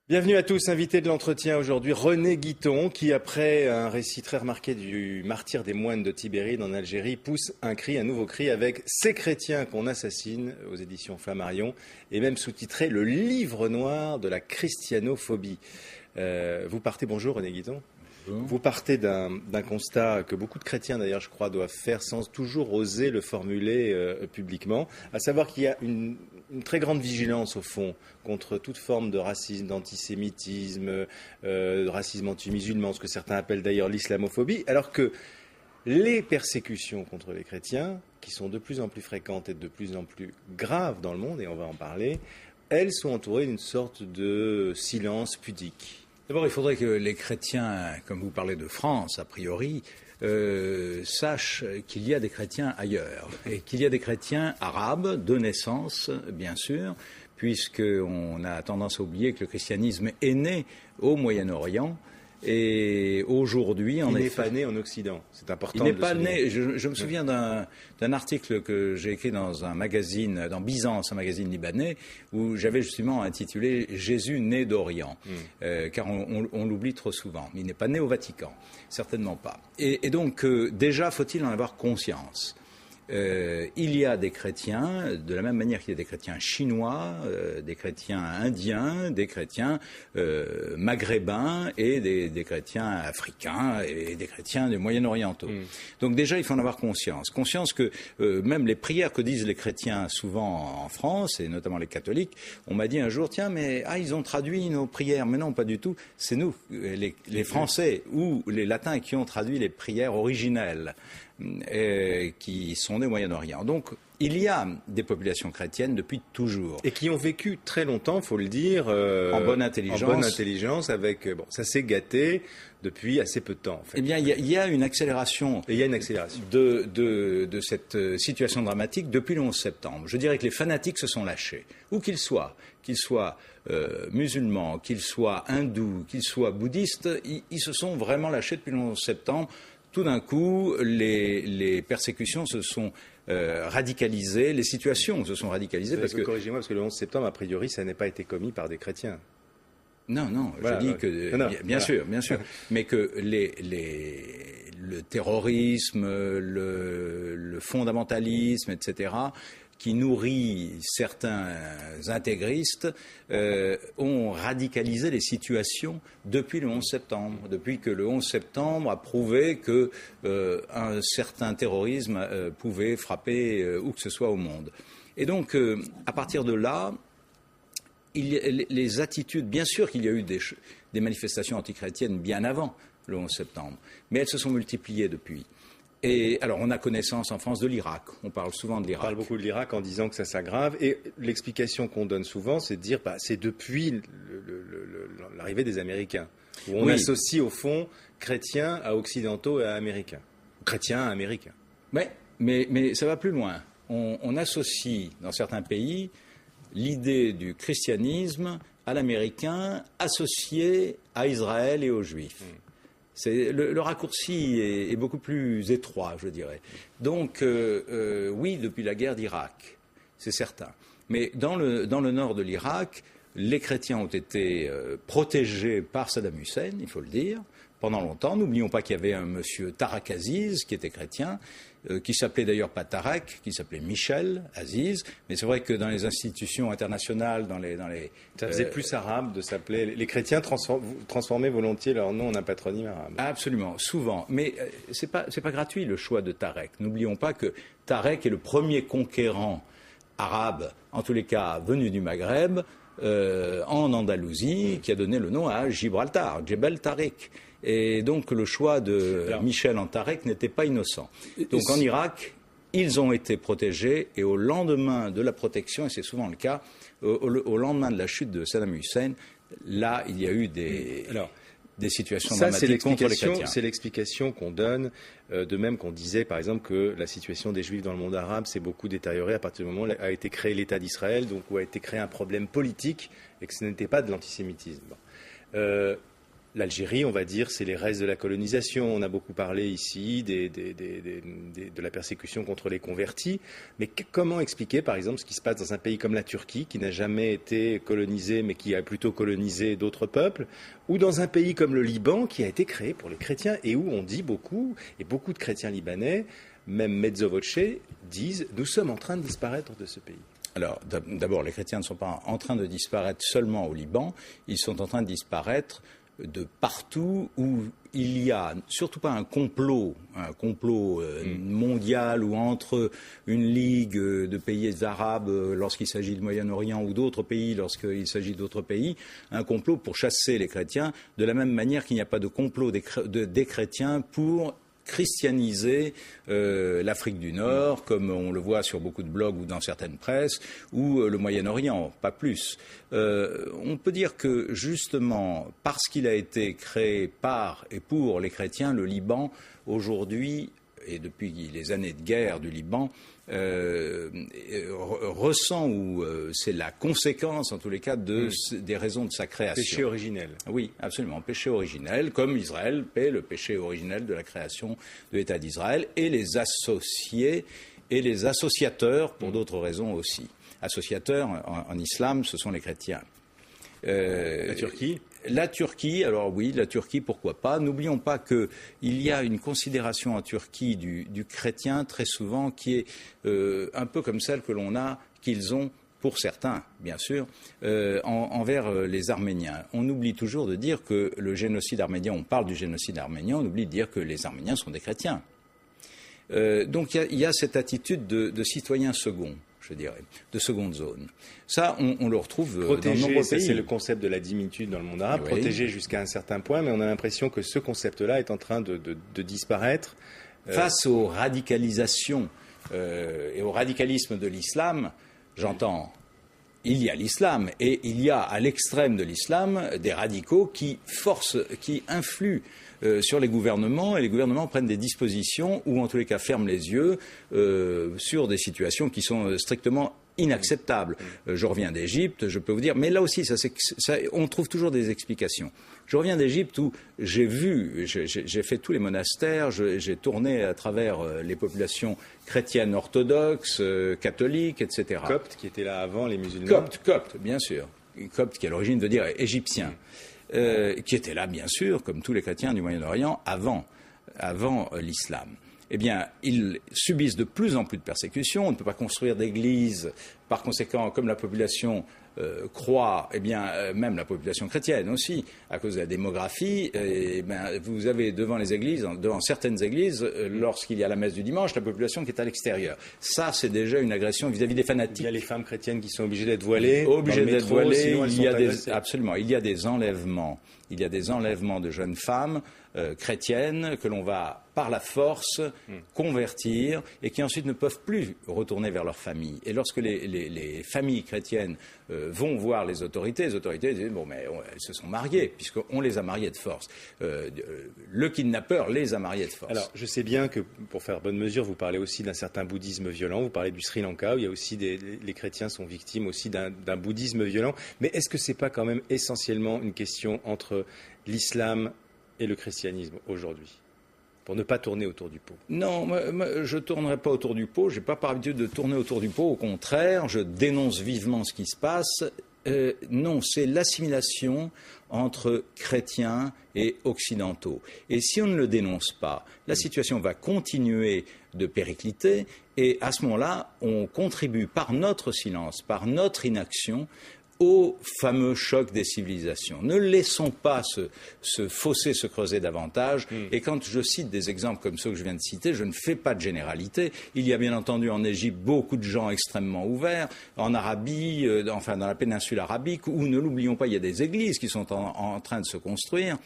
Bienvenue à tous, invité de l'entretien aujourd'hui, René Guiton, qui après un récit très remarqué du martyre des moines de Tibéride en Algérie, pousse un nouveau cri avec Ces chrétiens qu'on assassine aux éditions Flammarion, et même sous-titré Le livre noir de la christianophobie. Vous partez, bonjour René Guiton. Vous partez d'un constat que beaucoup de chrétiens, d'ailleurs, je crois, doivent faire sans toujours oser le formuler publiquement, à savoir qu'il y a une très grande vigilance, au fond, contre toute forme de racisme, d'antisémitisme, de racisme anti-musulman, ce que certains appellent d'ailleurs l'islamophobie, alors que les persécutions contre les chrétiens, qui sont de plus en plus fréquentes et de plus en plus graves dans le monde, et on va en parler, elles sont entourées d'une sorte de silence pudique. D'abord, il faudrait que les chrétiens, comme vous parlez de France, a priori, sachent qu'il y a des chrétiens ailleurs et qu'il y a des chrétiens arabes de naissance, bien sûr, puisqu'on a tendance à oublier que le christianisme est né au Moyen-Orient. Et aujourd'hui, il n'est pas né en Occident. C'est important. Il n'est pas né. Je me souviens d'un article que j'ai écrit dans un magazine, dans Byzance, un magazine libanais, où j'avais justement intitulé Jésus né d'Orient, car on l'oublie trop souvent. Il n'est pas né au Vatican, certainement pas. Et donc, déjà, faut-il en avoir conscience. Il y a des chrétiens, de la même manière qu'il y a des chrétiens chinois, des chrétiens indiens, des chrétiens maghrébins et des chrétiens africains et des chrétiens des moyen-orientaux. Donc déjà, il faut en avoir conscience. Conscience que même les prières que disent les chrétiens souvent en France, et notamment les catholiques, on m'a dit un jour, tiens, mais ils ont traduit nos prières. Mais non, pas du tout. C'est nous, les Français ou les Latins qui ont traduit les prières originelles. Qui sont des Moyen-Orient. Donc, il y a des populations chrétiennes depuis toujours. Et qui ont vécu très longtemps, il faut le dire, en bonne intelligence. En bonne intelligence, avec, ça s'est gâté depuis assez peu de temps. En fait. Eh bien, il y a une accélération. Et il y a une accélération. De cette situation dramatique depuis le 11 septembre. Je dirais que les fanatiques se sont lâchés. Où qu'ils soient musulmans, qu'ils soient hindous, qu'ils soient bouddhistes, ils se sont vraiment lâchés depuis le 11 septembre. Tout d'un coup, les persécutions se sont radicalisées, les situations se sont radicalisées. Corrigez-moi, parce que le 11 septembre, a priori, ça n'a pas été commis par des chrétiens. Non, voilà, je dis que, bien sûr, mais que le terrorisme, le fondamentalisme, etc., qui nourrit certains intégristes, ont radicalisé les situations depuis le 11 septembre, depuis que le 11 septembre a prouvé que un certain terrorisme pouvait frapper où que ce soit au monde. Et donc, à partir de là, les attitudes, bien sûr qu'il y a eu des manifestations antichrétiennes bien avant le 11 septembre, mais elles se sont multipliées depuis. Et alors, on a connaissance en France de l'Irak. On parle souvent de l'Irak. On parle beaucoup de l'Irak en disant que ça s'aggrave. Et l'explication qu'on donne souvent, c'est de dire c'est depuis l'arrivée des Américains. Où on associe, au fond, chrétiens à occidentaux et à américains. Chrétiens à américains. Mais ça va plus loin. On associe, dans certains pays, l'idée du christianisme à l'américain associé à Israël et aux Juifs. Le raccourci est beaucoup plus étroit, je dirais. Donc, oui, depuis la guerre d'Irak, c'est certain. Mais dans le nord de l'Irak, les chrétiens ont été protégés par Saddam Hussein, il faut le dire, pendant longtemps. N'oublions pas qu'il y avait un monsieur Tareq Aziz, qui était chrétien, qui s'appelait d'ailleurs pas Tarek, qui s'appelait Michel Aziz. Mais c'est vrai que dans les institutions internationales, ça faisait plus arabe de s'appeler. Les chrétiens transformaient volontiers leur nom en un patronyme arabe. Absolument, souvent. Mais c'est pas gratuit le choix de Tarek. N'oublions pas que Tarek est le premier conquérant arabe, en tous les cas venu du Maghreb, en Andalousie, qui a donné le nom à Gibraltar, Djebel Tariq. Et donc le choix de Michel en Tarek n'était pas innocent. Donc en Irak, ils ont été protégés et au lendemain de la protection, et c'est souvent le cas, au lendemain de la chute de Saddam Hussein, là il y a eu des situations dramatiques contre les chrétiens. C'est l'explication qu'on donne, de même qu'on disait par exemple que la situation des Juifs dans le monde arabe s'est beaucoup détériorée à partir du moment où a été créé l'État d'Israël, donc où a été créé un problème politique et que ce n'était pas de l'antisémitisme. l'Algérie, on va dire, c'est les restes de la colonisation. On a beaucoup parlé ici de la persécution contre les convertis. Mais comment expliquer, par exemple, ce qui se passe dans un pays comme la Turquie, qui n'a jamais été colonisé, mais qui a plutôt colonisé d'autres peuples, ou dans un pays comme le Liban, qui a été créé pour les chrétiens, et où on dit beaucoup, et beaucoup de chrétiens libanais, même mezzo voce, disent « nous sommes en train de disparaître de ce pays ». Alors, d'abord, les chrétiens ne sont pas en train de disparaître seulement au Liban, ils sont en train de disparaître de partout où il y a surtout pas un complot mondial ou entre une ligue de pays arabes lorsqu'il s'agit du Moyen-Orient ou d'autres pays lorsqu'il s'agit d'autres pays, un complot pour chasser les chrétiens, de la même manière qu'il n'y a pas de complot des chrétiens pour christianiser l'Afrique du Nord, comme on le voit sur beaucoup de blogs ou dans certaines presses, ou le Moyen-Orient, pas plus. On peut dire que justement, parce qu'il a été créé par et pour les chrétiens, le Liban, aujourd'hui, et depuis les années de guerre du Liban, ressent, ou c'est la conséquence en tous les cas des raisons de sa création. Péché originel. Oui, absolument, péché originel, comme Israël paie le péché originel de la création de l'État d'Israël, et les associés et les associateurs pour d'autres raisons aussi. Associateurs en islam, ce sont les chrétiens. La Turquie ? La Turquie, alors oui, la Turquie, pourquoi pas. N'oublions pas qu'il y a une considération en Turquie du chrétien très souvent qui est un peu comme celle qu'ils ont pour certains, bien sûr, envers les Arméniens. On oublie toujours de dire que le génocide arménien, on parle du génocide arménien, on oublie de dire que les Arméniens sont des chrétiens. Donc il y a cette attitude de citoyen second, je dirais, de seconde zone. Ça, on le retrouve dans de nombreux pays. C'est le concept de la dimitude dans le monde arabe, oui. Protéger jusqu'à un certain point, mais on a l'impression que ce concept-là est en train de disparaître. Face aux radicalisations et au radicalisme de l'islam, j'entends, il y a l'islam, et il y a à l'extrême de l'islam des radicaux qui influent sur les gouvernements, et les gouvernements prennent des dispositions ou en tous les cas ferment les yeux sur des situations qui sont strictement inacceptables. Je reviens d'Égypte, je peux vous dire, mais là aussi, on trouve toujours des explications. Je reviens d'Égypte où j'ai fait tous les monastères, j'ai tourné à travers les populations chrétiennes orthodoxes, catholiques, etc. Coptes qui étaient là avant les musulmans. Coptes, bien sûr. Copte qui à l'origine veut dire égyptien. Qui étaient là, bien sûr, comme tous les chrétiens du Moyen-Orient, avant l'islam. Eh bien, ils subissent de plus en plus de persécutions. On ne peut pas construire d'églises. Par conséquent, comme la population croît, eh bien, même la population chrétienne aussi, à cause de la démographie, eh bien, vous avez devant les églises, devant certaines églises, lorsqu'il y a la messe du dimanche, la population qui est à l'extérieur. Ça, c'est déjà une agression vis-à-vis des fanatiques. Il y a les femmes chrétiennes qui sont obligées d'être voilées. Obligées d'être voilées. Absolument. Il y a des enlèvements. Il y a des enlèvements de jeunes femmes chrétiennes que l'on va par la force convertir et qui ensuite ne peuvent plus retourner vers leur famille. Et lorsque les familles chrétiennes vont voir les autorités disent bon mais elles se sont mariées puisqu'on les a mariées de force. Le kidnappeur les a mariées de force. Alors je sais bien que pour faire bonne mesure vous parlez aussi d'un certain bouddhisme violent, vous parlez du Sri Lanka où il y a aussi les chrétiens sont victimes aussi d'un bouddhisme violent. Mais est-ce que c'est pas quand même essentiellement une question entre l'islam et le christianisme aujourd'hui, pour ne pas tourner autour du pot? Non, je ne tournerai pas autour du pot, je n'ai pas par habitude de tourner autour du pot, au contraire, je dénonce vivement ce qui se passe. Non, c'est l'assimilation entre chrétiens et occidentaux. Et si on ne le dénonce pas, la situation va continuer de péricliter, et à ce moment-là, on contribue par notre silence, par notre inaction, au fameux choc des civilisations. Ne laissons pas ce fossé se creuser davantage. Et quand je cite des exemples comme ceux que je viens de citer, je ne fais pas de généralité. Il y a bien entendu en Égypte beaucoup de gens extrêmement ouverts. En Arabie, enfin dans la péninsule arabique, où, ne l'oublions pas, il y a des églises qui sont en train de se construire.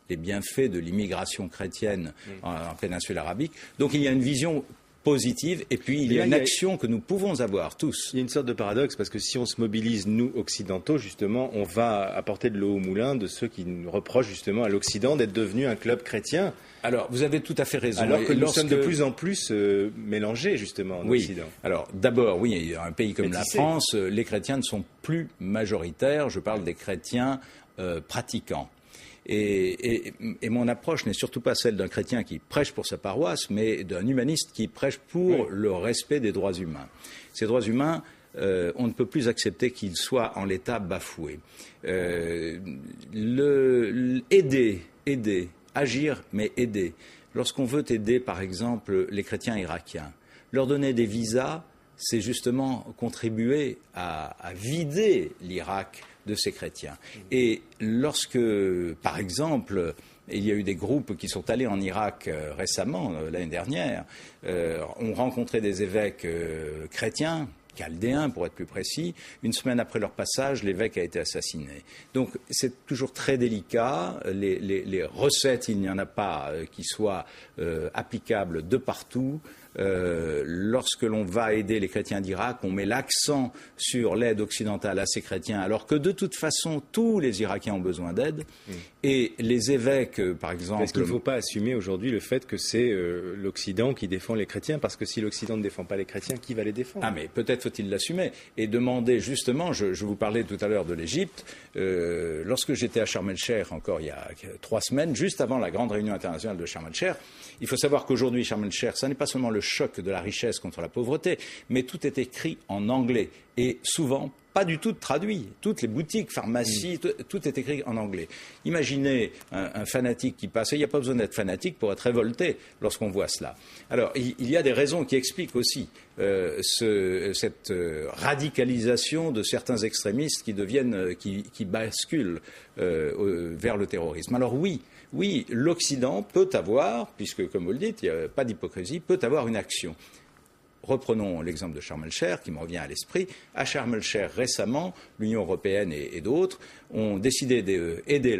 Les bienfaits de l'immigration chrétienne en péninsule arabique. Donc il y a une vision positive, et puis il y a une action que nous pouvons avoir tous. Il y a une sorte de paradoxe, parce que si on se mobilise, nous, occidentaux, justement, on va apporter de l'eau au moulin de ceux qui nous reprochent justement à l'Occident d'être devenu un club chrétien. Alors, vous avez tout à fait raison. Alors que nous sommes de plus en plus mélangés, justement, en Occident. Alors, d'abord, oui, un pays comme la France, les chrétiens ne sont plus majoritaires, je parle des chrétiens pratiquants. Et mon approche n'est surtout pas celle d'un chrétien qui prêche pour sa paroisse, mais d'un humaniste qui prêche pour le respect des droits humains. Ces droits humains, on ne peut plus accepter qu'ils soient en l'état bafoués. Aider, agir, mais aider. Lorsqu'on veut aider, par exemple, les chrétiens irakiens, leur donner des visas, c'est justement contribuer à vider l'Irak de ces chrétiens. Et lorsque, par exemple, il y a eu des groupes qui sont allés en Irak récemment, l'année dernière, ont rencontré des évêques chrétiens, chaldéens pour être plus précis. Une semaine après leur passage, l'évêque a été assassiné. Donc c'est toujours très délicat. Les recettes, il n'y en a pas qui soient applicables de partout. Lorsque l'on va aider les chrétiens d'Irak, on met l'accent sur l'aide occidentale à ces chrétiens, alors que de toute façon, tous les Irakiens ont besoin d'aide. Et les évêques, par exemple... Est-ce qu'il ne faut pas assumer aujourd'hui le fait que c'est l'Occident qui défend les chrétiens? Parce que si l'Occident ne défend pas les chrétiens, qui va les défendre? Ah, mais peut-être faut-il l'assumer. Et demander justement, je vous parlais tout à l'heure de l'Égypte, lorsque j'étais à Sharm el-Sheikh, encore il y a 3 semaines, juste avant la grande réunion internationale de Sharm el-Sheikh, il faut savoir qu'aujourd'hui, Sharm el-Sheikh, ça n'est pas seulement le choc de la richesse contre la pauvreté, mais tout est écrit en anglais et souvent pas du tout traduit. Toutes les boutiques, pharmacies, tout est écrit en anglais. Imaginez un fanatique qui passe, et il n'y a pas besoin d'être fanatique pour être révolté lorsqu'on voit cela. Alors, il y a des raisons qui expliquent aussi cette radicalisation de certains extrémistes qui basculent vers le terrorisme. Alors oui, l'Occident peut avoir, puisque comme vous le dites, il n'y a pas d'hypocrisie, peut avoir une action. Reprenons l'exemple de Sharm el-Sheikh, qui me revient à l'esprit. À Sharm el-Sheikh, récemment, l'Union européenne et d'autres ont décidé d'aider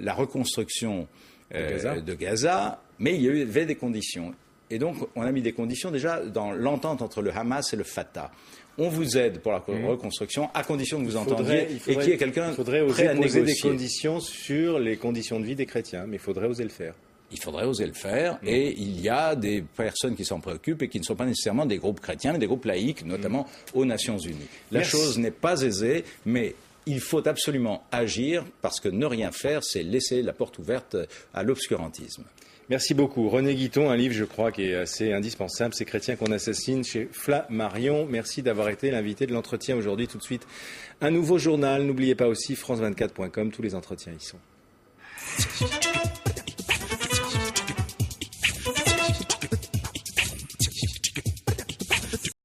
la reconstruction de Gaza, mais il y avait des conditions. Et donc, on a mis des conditions déjà dans l'entente entre le Hamas et le Fatah. On vous aide pour la reconstruction, à condition que vous entendiez et qu'il y ait quelqu'un prêt à négocier. Il faudrait oser poser des conditions sur les conditions de vie des chrétiens, mais il faudrait oser le faire. Il faudrait oser le faire, et il y a des personnes qui s'en préoccupent et qui ne sont pas nécessairement des groupes chrétiens, mais des groupes laïcs, notamment aux Nations Unies. La chose n'est pas aisée, mais il faut absolument agir, parce que ne rien faire, c'est laisser la porte ouverte à l'obscurantisme. Merci beaucoup. René Guiton, un livre, je crois, qui est assez indispensable, Ces chrétiens qu'on assassine, chez Flammarion. Merci d'avoir été l'invité de l'entretien aujourd'hui. Tout de suite, un nouveau journal. N'oubliez pas aussi France24.com, tous les entretiens y sont.